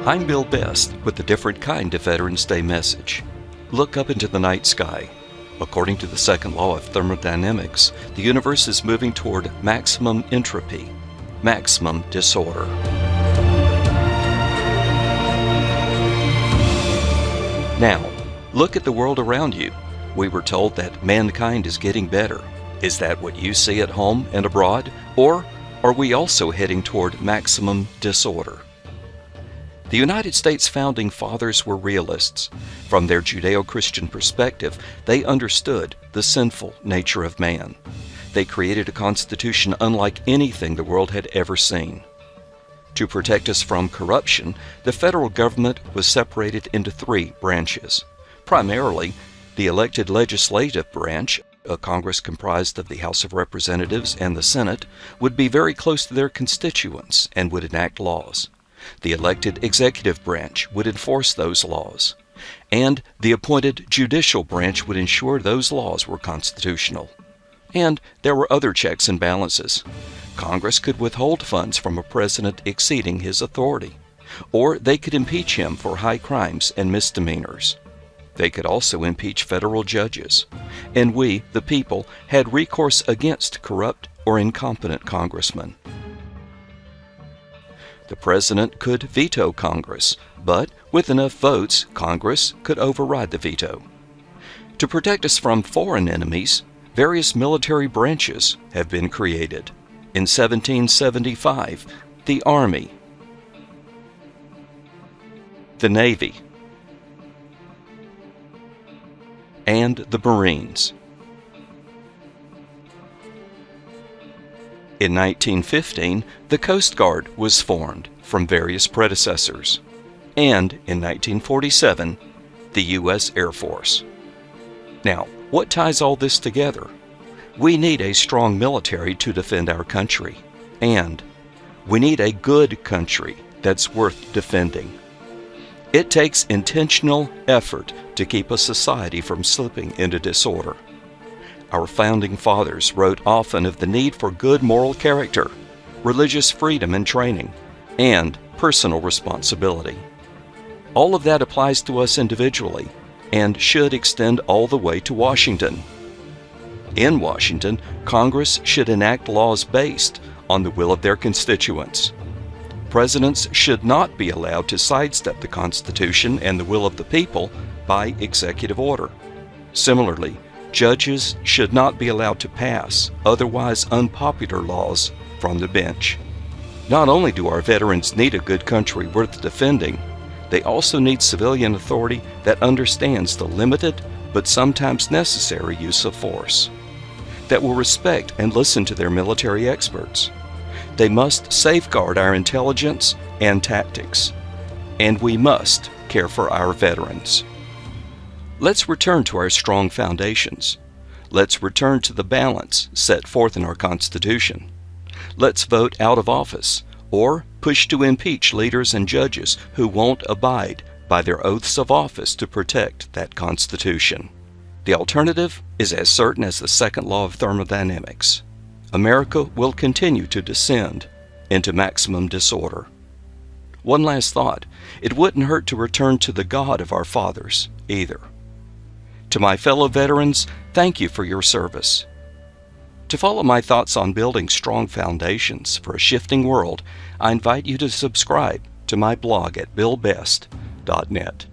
I'm Bill Best with a different kind of Veterans Day message. Look up into the night sky. According to the second law of thermodynamics, the universe is moving toward maximum entropy, maximum disorder. Now, look at the world around you. We were told that mankind is getting better. Is that what you see at home and abroad? Or are we also heading toward maximum disorder? The United States founding fathers were realists. From their Judeo-Christian perspective, they understood the sinful nature of man. They created a constitution unlike anything the world had ever seen. To protect us from corruption, the federal government was separated into three branches. Primarily, the elected legislative branch, a Congress comprised of the House of Representatives and the Senate, would be very close to their constituents and would enact laws. The elected executive branch would enforce those laws, and the appointed judicial branch would ensure those laws were constitutional. And there were other checks and balances. Congress could withhold funds from a president exceeding his authority, or they could impeach him for high crimes and misdemeanors. They could also impeach federal judges, and we, the people, had recourse against corrupt or incompetent congressmen. The president could veto Congress, but with enough votes, Congress could override the veto. To protect us from foreign enemies, various military branches have been created. In 1775, the Army, the Navy, and the Marines. In 1915, the Coast Guard was formed from various predecessors, and in 1947, the U.S. Air Force. Now, what ties all this together? We need a strong military to defend our country, and we need a good country that's worth defending. It takes intentional effort to keep a society from slipping into disorder. Our founding fathers wrote often of the need for good moral character, religious freedom and training, and personal responsibility. All of that applies to us individually and should extend all the way to Washington. In Washington, Congress should enact laws based on the will of their constituents. Presidents should not be allowed to sidestep the Constitution and the will of the people by executive order. Similarly, judges should not be allowed to pass otherwise unpopular laws from the bench. Not only do our veterans need a good country worth defending, they also need civilian authority that understands the limited but sometimes necessary use of force, that will respect and listen to their military experts. They must safeguard our intelligence and tactics, and we must care for our veterans. Let's return to our strong foundations. Let's return to the balance set forth in our Constitution. Let's vote out of office or push to impeach leaders and judges who won't abide by their oaths of office to protect that Constitution. The alternative is as certain as the second law of thermodynamics. America will continue to descend into maximum disorder. One last thought. It wouldn't hurt to return to the God of our fathers either. To my fellow veterans, thank you for your service. To follow my thoughts on building strong foundations for a shifting world, I invite you to subscribe to my blog at billbest.net.